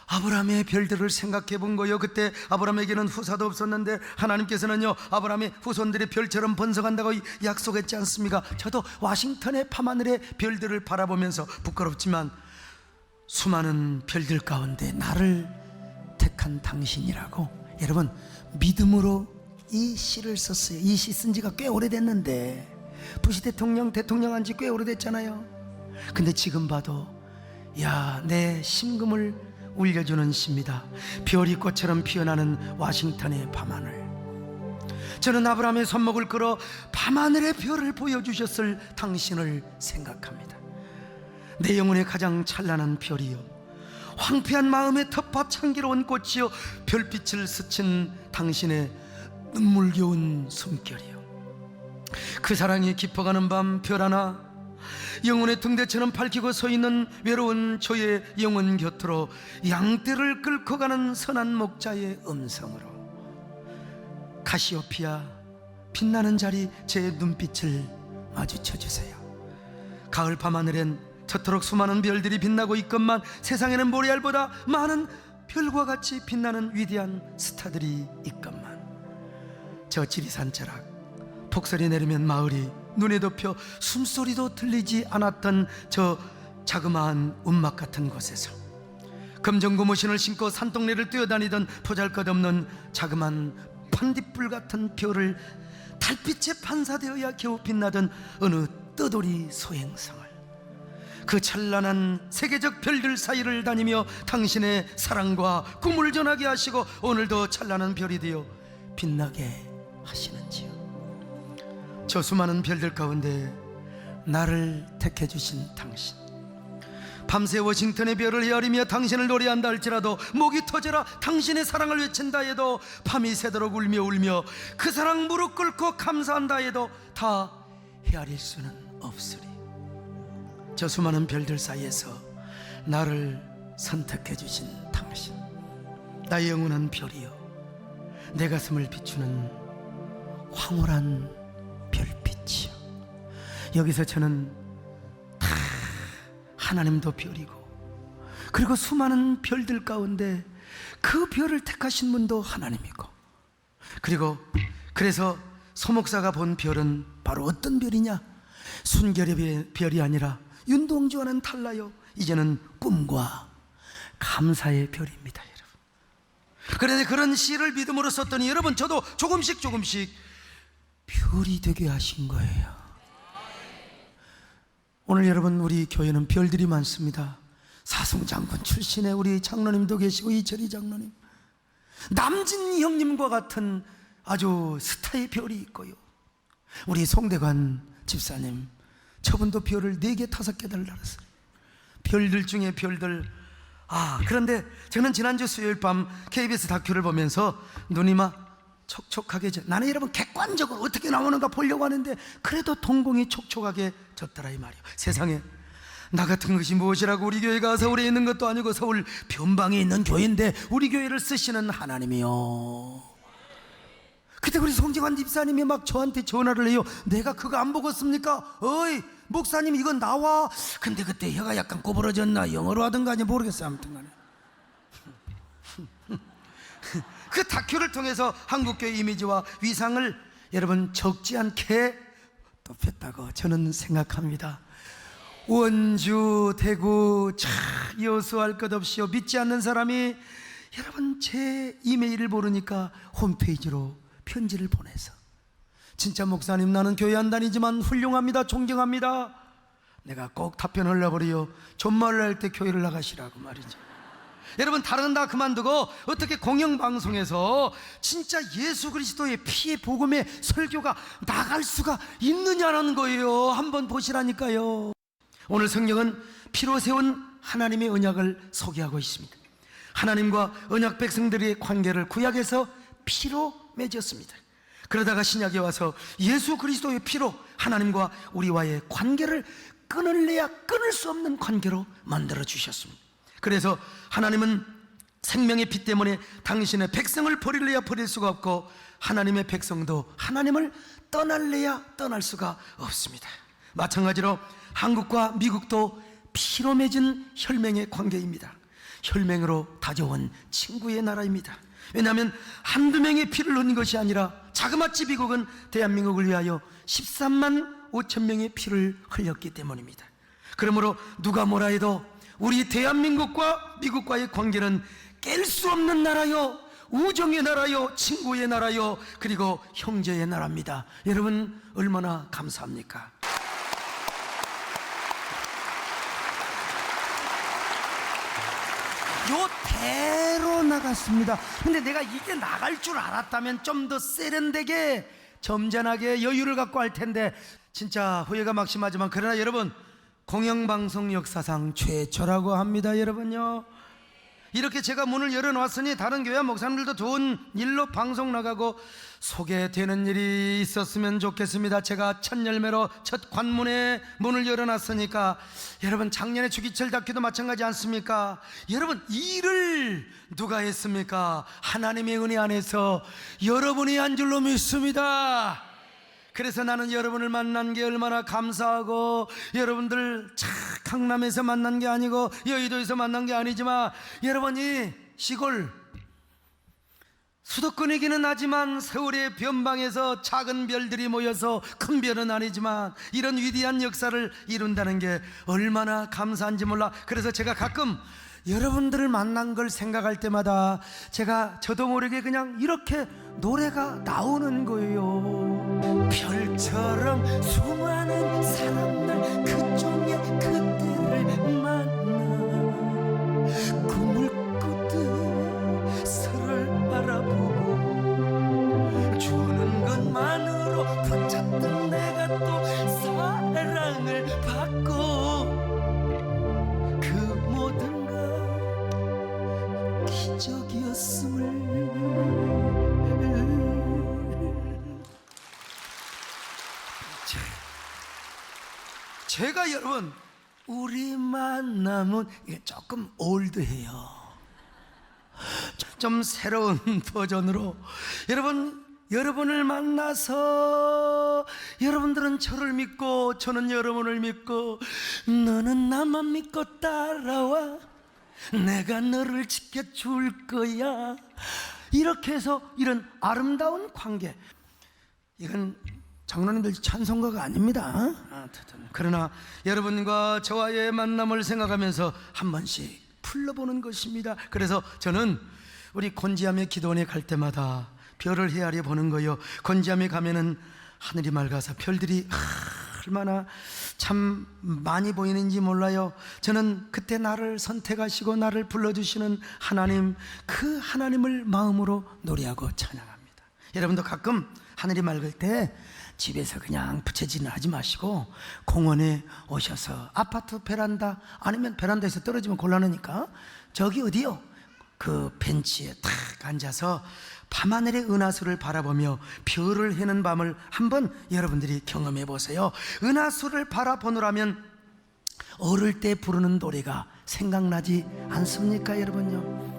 아브라함의 별들을 생각해 본 거예요. 그때 아브라함에게는 후사도 없었는데 하나님께서는요, 아브라함의 후손들이 별처럼 번성한다고 약속했지 않습니까? 저도 와싱턴의 밤하늘의 별들을 바라보면서 부끄럽지만 수많은 별들 가운데 나를 택한 당신이라고 여러분 믿음으로 이 시를 썼어요. 이 시 쓴 지가 꽤 오래됐는데 부시 대통령 한 지 꽤 오래됐잖아요. 근데 지금 봐도 야, 내 심금을 울려주는 시입니다. 별이 꽃처럼 피어나는 와싱턴의 밤하늘. 저는 아브라함의 손목을 끌어 밤하늘의 별을 보여주셨을 당신을 생각합니다. 내 영혼의 가장 찬란한 별이요, 황폐한 마음의 텃밭 향기로운 꽃이요, 별빛을 스친 당신의 눈물겨운 숨결이요, 그 사랑이 깊어가는 밤 별 하나, 영혼의 등대처럼 밝히고 서있는 외로운 저의 영혼 곁으로 양떼를 끌고 가는 선한 목자의 음성으로 카시오피아 빛나는 자리 제 눈빛을 마주쳐 주세요. 가을 밤하늘엔 저토록 수많은 별들이 빛나고 있건만 세상에는 모래알보다 많은 별과 같이 빛나는 위대한 스타들이 있건만 저 지리산 자락 폭설이 내리면 마을이 눈에 덮여 숨소리도 들리지 않았던 저 자그마한 움막 같은 곳에서 검정 고무신을 신고 산동네를 뛰어다니던 보잘것없는 자그마한 반딧불 같은 별을 달빛에 반사되어야 겨우 빛나던 어느 떠돌이 소행성을, 그 찬란한 세계적 별들 사이를 다니며 당신의 사랑과 꿈을 전하게 하시고 오늘도 찬란한 별이 되어 빛나게 하시는지요. 저 수많은 별들 가운데 나를 택해 주신 당신, 밤새 워싱턴의 별을 헤아리며 당신을 노래한다 할지라도 목이 터져라 당신의 사랑을 외친다 해도 밤이 새도록 울며 그 사랑 무릎 꿇고 감사한다 해도 다 헤아릴 수는 없으리. 저 수많은 별들 사이에서 나를 선택해 주신 당신, 나의 영원한 별이여, 내 가슴을 비추는 황홀한 별빛이여. 여기서 저는 다 하나님도 별이고, 그리고 수많은 별들 가운데 그 별을 택하신 분도 하나님이고, 그리고 그래서 소목사가 본 별은 바로 어떤 별이냐? 순결의 별이 아니라 윤동주와는 달라요. 이제는 꿈과 감사의 별입니다, 여러분. 그런데 그런 시를 믿음으로 썼더니 여러분, 저도 조금씩 별이 되게 하신 거예요. 오늘 여러분, 우리 교회는 별들이 많습니다. 사승장군 출신의 우리 장로님도 계시고, 이철희 장로님, 남진 형님과 같은 아주 스타의 별이 있고요, 우리 송대관 집사님, 저분도 별을 4개 5개 달았어요. 별들 중에 별들. 그런데 저는 지난주 수요일 밤 KBS 다큐를 보면서 눈이 막 촉촉하게 나는 여러분 객관적으로 어떻게 나오는가 보려고 하는데 그래도 동공이 촉촉하게 졌더라 이 말이에요. 세상에 나 같은 것이 무엇이라고 우리 교회가 서울에 있는 것도 아니고 서울 변방에 있는 교회인데 우리 교회를 쓰시는 하나님이요. 그때 우리 송정환 집사님이 막 저한테 전화를 해요. 내가 그거 안 보겠습니까? 어이 목사님 이건 나와. 근데 그때 혀가 약간 꼬부러졌나 영어로 하던가 아니 모르겠어요. 아무튼 간에 그 다큐를 통해서 한국교회 이미지와 위상을 여러분 적지 않게 높였다고 저는 생각합니다. 원주, 대구, 여수할 것 없이요, 믿지 않는 사람이 여러분 제 이메일을 모르니까 홈페이지로 편지를 보내서 진짜 목사님 나는 교회 안 다니지만 훌륭합니다, 존경합니다. 내가 꼭 답변하려고 그래요. 존말을 할 때 교회를 나가시라고 말이죠. 여러분 다른 다 그만두고 어떻게 공영방송에서 진짜 예수 그리스도의 피의 복음의 설교가 나갈 수가 있느냐는 거예요. 한번 보시라니까요. 오늘 성경은 피로 세운 하나님의 언약을 소개하고 있습니다. 하나님과 언약 백성들의 관계를 구약에서 피로 맺었습니다. 그러다가 신약에 와서 예수 그리스도의 피로 하나님과 우리와의 관계를 끊을래야 끊을 수 없는 관계로 만들어 주셨습니다. 그래서 하나님은 생명의 피 때문에 당신의 백성을 버릴래야 버릴 수가 없고, 하나님의 백성도 하나님을 떠날래야 떠날 수가 없습니다. 마찬가지로 한국과 미국도 피로 맺은 혈맹의 관계입니다. 혈맹으로 다져온 친구의 나라입니다. 왜냐하면 한두 명의 피를 흘린 것이 아니라 자그마치 미국은 대한민국을 위하여 13만 5천 명의 피를 흘렸기 때문입니다. 그러므로 누가 뭐라 해도 우리 대한민국과 미국과의 관계는 깰 수 없는 나라요, 우정의 나라요, 친구의 나라요, 그리고 형제의 나라입니다. 여러분 얼마나 감사합니까? 요 대로 나갔습니다. 근데 내가 이게 나갈 줄 알았다면 좀 더 세련되게 점잖하게 여유를 갖고 할 텐데 진짜 후회가 막심하지만, 그러나 여러분 공영방송 역사상 최초라고 합니다. 여러분요, 이렇게 제가 문을 열어놨으니 다른 교회 목사님들도 좋은 일로 방송 나가고 소개되는 일이 있었으면 좋겠습니다. 제가 첫 열매로 첫 관문에 문을 열어놨으니까, 여러분 작년에 주기철 다큐도 마찬가지 않습니까? 여러분 일을 누가 했습니까? 하나님의 은혜 안에서 여러분이 한 줄로 믿습니다. 그래서 나는 여러분을 만난 게 얼마나 감사하고, 여러분들 강남에서 만난 게 아니고 여의도에서 만난 게 아니지만, 여러분이 시골 수도권이기는 하지만 서울의 변방에서 작은 별들이 모여서 큰 별은 아니지만 이런 위대한 역사를 이룬다는 게 얼마나 감사한지 몰라. 그래서 제가 가끔 여러분들을 만난 걸 생각할 때마다 저도 모르게 그냥 이렇게 노래가 나오는 거예요. 별처럼 수많은 사람들 그 중에 그대를 만나 꿈을 꾸듯 서로를 바라보고 주는 것만으로 붙잡던 내가 또 사랑을 받고, 그 모든 건 기적이었음을. 제가 여러분 우리 만남은 이게 조금 올드해요. 좀 새로운 버전으로 여러분을 만나서 여러분들은 저를 믿고 저는 여러분을 믿고, 너는 나만 믿고 따라와 내가 너를 지켜줄 거야, 이렇게 해서 이런 아름다운 관계, 이건 장로님들 찬송가가 아닙니다. 그러나 여러분과 저와의 만남을 생각하면서 한 번씩 풀러보는 것입니다. 그래서 저는 우리 곤지암의 기도원에 갈 때마다 별을 헤아려 보는 거요. 곤지암에 가면은 하늘이 맑아서 별들이 얼마나 참 많이 보이는지 몰라요. 저는 그때 나를 선택하시고 나를 불러주시는 하나님, 그 하나님을 마음으로 노래하고 찬양합니다. 여러분도 가끔 하늘이 맑을 때 집에서 그냥 부채질을 하지 마시고 공원에 오셔서 아파트 베란다, 아니면 베란다에서 떨어지면 곤란하니까 저기 어디요? 그 벤치에 탁 앉아서 밤하늘의 은하수를 바라보며 별을 해는 밤을 한번 여러분들이 경험해 보세요. 은하수를 바라보느라면 어릴 때 부르는 노래가 생각나지 않습니까, 여러분요?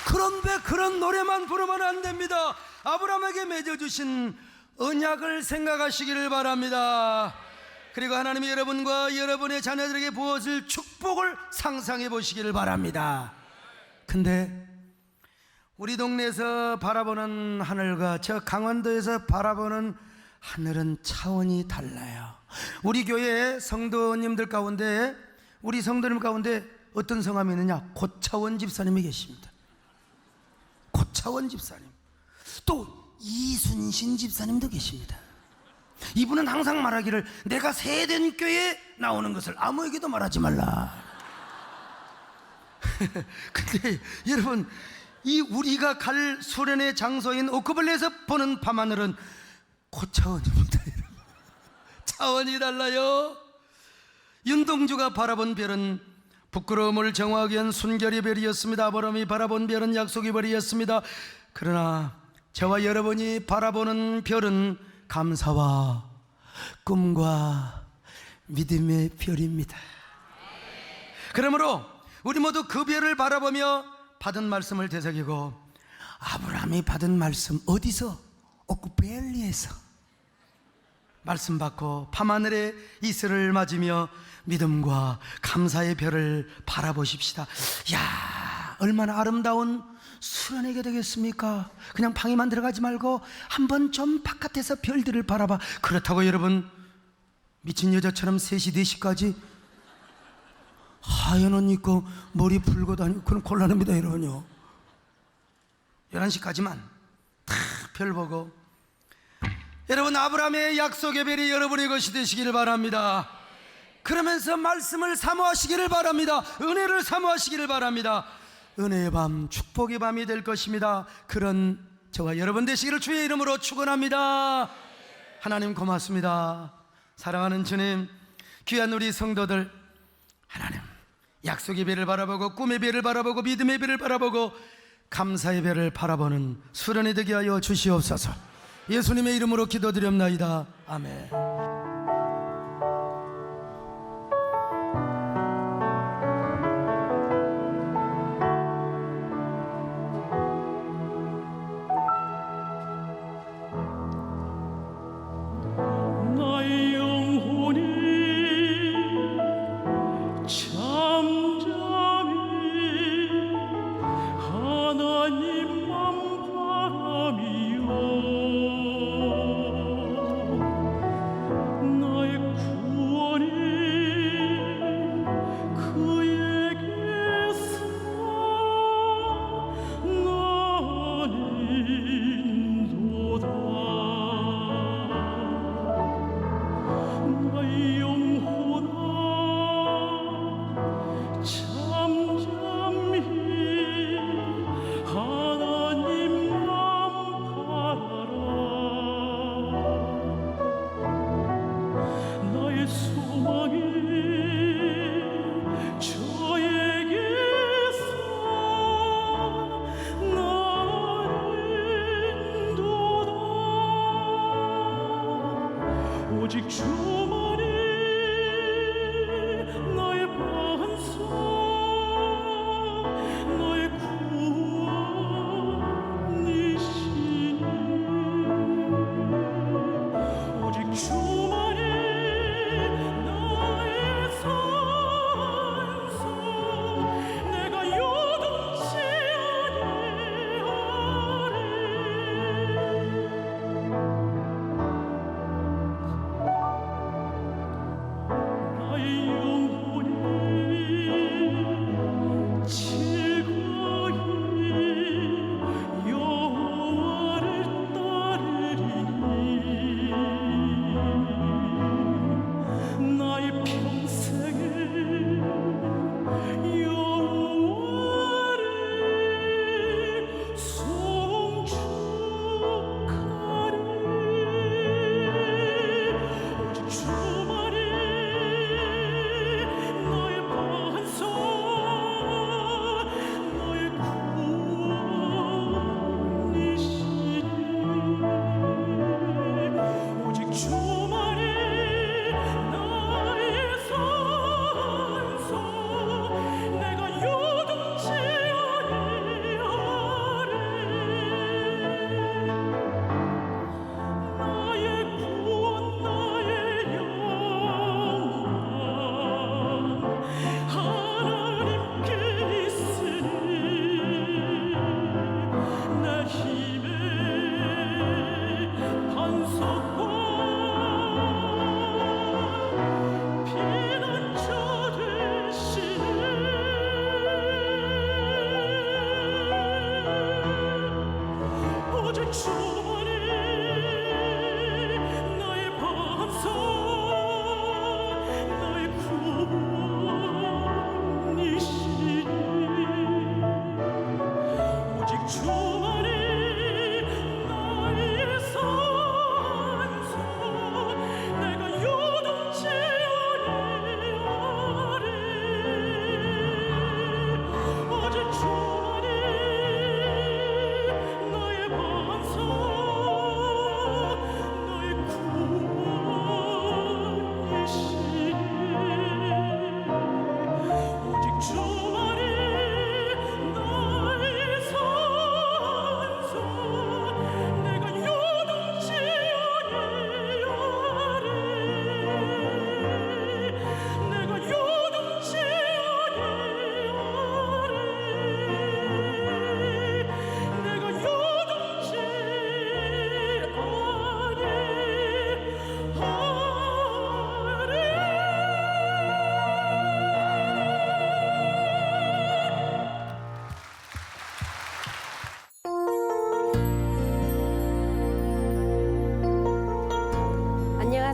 그런데 그런 노래만 부르면 안 됩니다. 아브라함에게 맺어주신 언약을 생각하시기를 바랍니다. 그리고 하나님이 여러분과 여러분의 자녀들에게 부어줄 축복을 상상해 보시기를 바랍니다. 근데 우리 동네에서 바라보는 하늘과 저 강원도에서 바라보는 하늘은 차원이 달라요. 우리 교회 성도님들 가운데, 우리 성도님 가운데 어떤 성함이 있느냐? 고차원 집사님이 계십니다. 고차원 집사님. 또 이순신 집사님도 계십니다. 이분은 항상 말하기를 내가 세된 교회에 나오는 것을 아무에게도 말하지 말라. 근데 여러분, 이 우리가 갈 수련의 장소인 오크블레에서 보는 밤하늘은 고차원입니다. 차원이 달라요. 윤동주가 바라본 별은 부끄러움을 정화하기 위한 순결의 별이었습니다. 아브라함이 바라본 별은 약속의 별이었습니다. 그러나 저와 여러분이 바라보는 별은 감사와 꿈과 믿음의 별입니다. 그러므로 우리 모두 그 별을 바라보며 받은 말씀을 되새기고, 아브라함이 받은 말씀 어디서? 오크밸리에서 말씀 받고 밤하늘에 이슬을 맞으며 믿음과 감사의 별을 바라보십시다. 야, 얼마나 아름다운 수련회가 되겠습니까? 그냥 방에만 들어가지 말고 한번 좀 바깥에서 별들을 바라봐. 그렇다고 여러분 미친 여자처럼 3시 4시까지 하얀 옷 입고 머리 풀고 다니고 그건 곤란합니다. 여러분요, 11시까지만 다 별 보고, 여러분 아브라함의 약속의 별이 여러분의 것이 되시기를 바랍니다. 그러면서 말씀을 사모하시기를 바랍니다. 은혜를 사모하시기를 바랍니다. 은혜의 밤, 축복의 밤이 될 것입니다. 그런 저와 여러분 되시기를 주의 이름으로 축원합니다. 하나님 고맙습니다. 사랑하는 주님, 귀한 우리 성도들, 하나님 약속의 별을 바라보고 꿈의 별을 바라보고 믿음의 별을 바라보고 감사의 별을 바라보는 수련이 되게 하여 주시옵소서. 예수님의 이름으로 기도드립나이다. 아멘. 나의 영혼이 잠잠히 하나님만 바라미요. 나의 구원이 그에게서 나는도다. 나의 영혼아 잠잠히 하나님만 바라라. 나의 소망이 저에게서 나는도다. 오직 주만이 나의 반석, 나의 구원이시니. 오직 주만이 나의 산성, 내가 요동치 아니하리.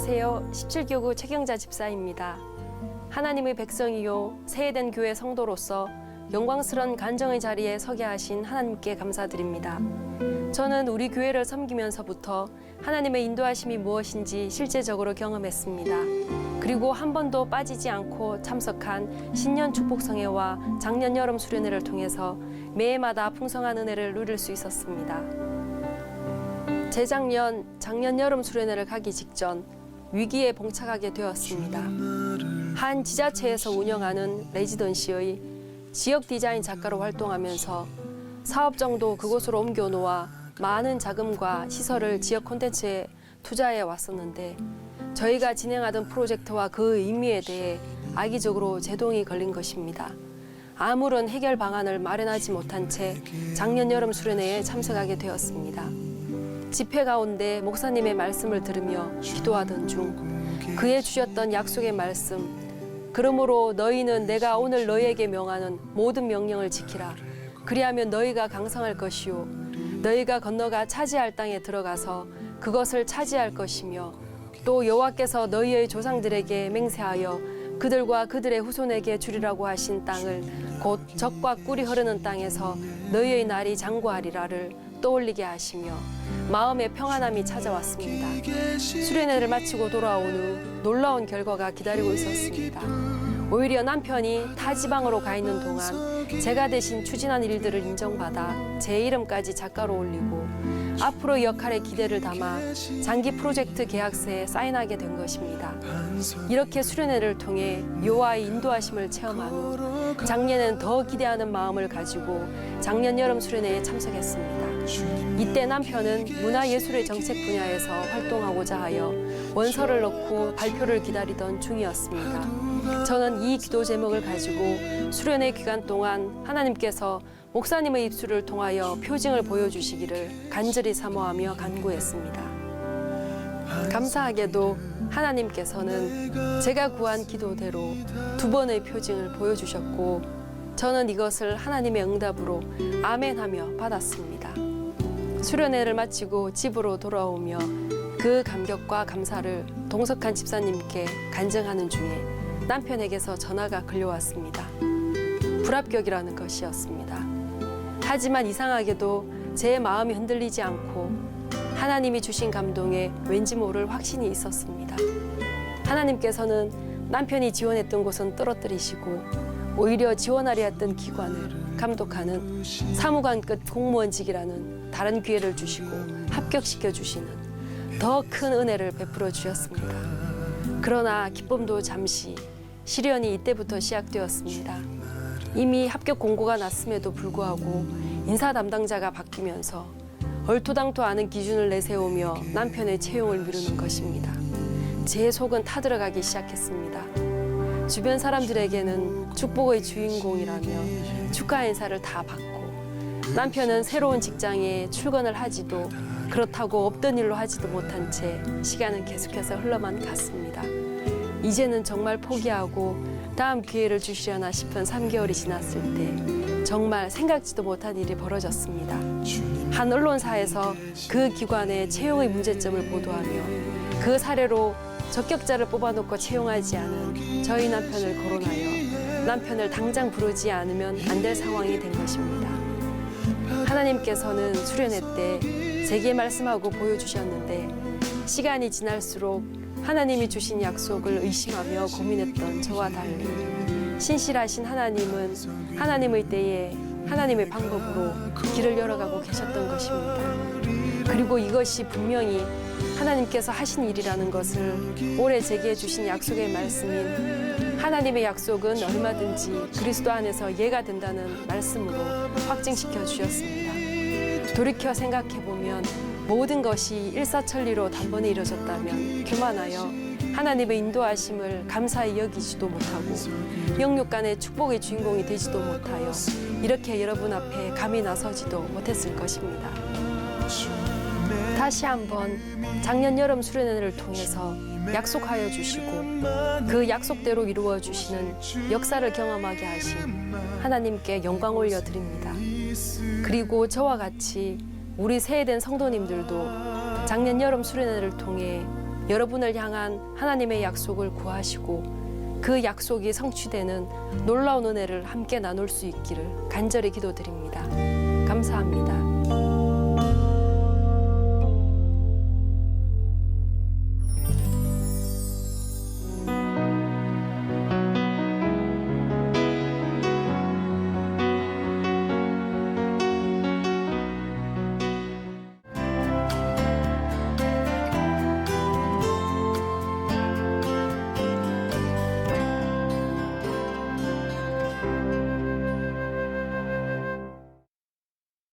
안녕하세요. 17교구 최경자 집사입니다. 하나님의 백성이요 새해된 교회 성도로서 영광스러운 간정의 자리에 서게 하신 하나님께 감사드립니다. 저는 우리 교회를 섬기면서부터 하나님의 인도하심이 무엇인지 실제적으로 경험했습니다. 그리고 한 번도 빠지지 않고 참석한 신년 축복성회와 작년 여름 수련회를 통해서 매해마다 풍성한 은혜를 누릴 수 있었습니다. 재작년 작년 여름 수련회를 가기 직전 위기에 봉착하게 되었습니다. 한 지자체에서 운영하는 레지던시의 지역 디자인 작가로 활동하면서 사업 정도 그곳으로 옮겨 놓아 많은 자금과 시설을 지역 콘텐츠에 투자해 왔었는데 저희가 진행하던 프로젝트와 그 의미에 대해 악의적으로 제동이 걸린 것입니다. 아무런 해결 방안을 마련하지 못한 채 작년 여름 수련회에 참석하게 되었습니다. 집회 가운데 목사님의 말씀을 들으며 기도하던 중 그의 주셨던 약속의 말씀, 그러므로 너희는 내가 오늘 너희에게 명하는 모든 명령을 지키라. 그리하면 너희가 강성할 것이요 너희가 건너가 차지할 땅에 들어가서 그것을 차지할 것이며 또 여호와께서 너희의 조상들에게 맹세하여 그들과 그들의 후손에게 주리라고 하신 땅을 곧 젖과 꿀이 흐르는 땅에서 너희의 날이 장구하리라를 떠올리게 하시며 마음의 평안함이 찾아왔습니다. 수련회를 마치고 돌아온 후 놀라운 결과가 기다리고 있었습니다. 오히려 남편이 타 지방으로 가 있는 동안 제가 대신 추진한 일들을 인정받아 제 이름까지 작가로 올리고 앞으로의 역할에 기대를 담아 장기 프로젝트 계약서에 사인하게 된 것입니다. 이렇게 수련회를 통해 여호와의 인도하심을 체험한 후 작년엔 더 기대하는 마음을 가지고 작년 여름 수련회에 참석했습니다. 이때 남편은 문화예술의 정책 분야에서 활동하고자 하여 원서를 넣고 발표를 기다리던 중이었습니다. 저는 이 기도 제목을 가지고 수련회 기간 동안 하나님께서 목사님의 입술을 통하여 표징을 보여주시기를 간절히 사모하며 간구했습니다. 감사하게도 하나님께서는 제가 구한 기도대로 2번의 표징을 보여주셨고 저는 이것을 하나님의 응답으로 아멘하며 받았습니다. 수련회를 마치고 집으로 돌아오며 그 감격과 감사를 동석한 집사님께 간증하는 중에 남편에게서 전화가 걸려왔습니다. 불합격이라는 것이었습니다. 하지만 이상하게도 제 마음이 흔들리지 않고 하나님이 주신 감동에 왠지 모를 확신이 있었습니다. 하나님께서는 남편이 지원했던 곳은 떨어뜨리시고 오히려 지원하려 했던 기관을 감독하는 사무관급 공무원직이라는 다른 기회를 주시고 합격시켜 주시는 더 큰 은혜를 베풀어 주셨습니다. 그러나 기쁨도 잠시, 시련이 이때부터 시작되었습니다. 이미 합격 공고가 났음에도 불구하고 인사 담당자가 바뀌면서 얼토당토 않은 기준을 내세우며 남편의 채용을 미루는 것입니다. 제 속은 타들어가기 시작했습니다. 주변 사람들에게는 축복의 주인공이라며 축하 인사를 다 받고 남편은 새로운 직장에 출근을 하지도 그렇다고 없던 일로 하지도 못한 채 시간은 계속해서 흘러만 갔습니다. 이제는 정말 포기하고 다음 기회를 주시려나 싶은 3개월이 지났을 때 정말 생각지도 못한 일이 벌어졌습니다. 한 언론사에서 그 기관의 채용의 문제점을 보도하며 그 사례로 적격자를 뽑아놓고 채용하지 않은 저희 남편을 거론하여 남편을 당장 부르지 않으면 안 될 상황이 된 것입니다. 하나님께서는 수련회 때 제게 말씀하고 보여주셨는데 시간이 지날수록 하나님이 주신 약속을 의심하며 고민했던 저와 달리 신실하신 하나님은 하나님의 때에 하나님의 방법으로 길을 열어가고 계셨던 것입니다. 그리고 이것이 분명히 하나님께서 하신 일이라는 것을 올해 제게 주신 약속의 말씀인 하나님의 약속은 얼마든지 그리스도 안에서 예가 된다는 말씀으로 확증시켜 주셨습니다. 돌이켜 생각해보면 모든 것이 일사천리로 단번에 이뤄졌다면 교만하여 하나님의 인도하심을 감사히 여기지도 못하고 영육 간의 축복의 주인공이 되지도 못하여 이렇게 여러분 앞에 감히 나서지도 못했을 것입니다. 다시 한번 작년 여름 수련회를 통해서 약속하여 주시고 그 약속대로 이루어 주시는 역사를 경험하게 하신 하나님께 영광 올려드립니다. 그리고 저와 같이 우리 새해된 성도님들도 작년 여름 수련회를 통해 여러분을 향한 하나님의 약속을 구하시고 그 약속이 성취되는 놀라운 은혜를 함께 나눌 수 있기를 간절히 기도드립니다. 감사합니다.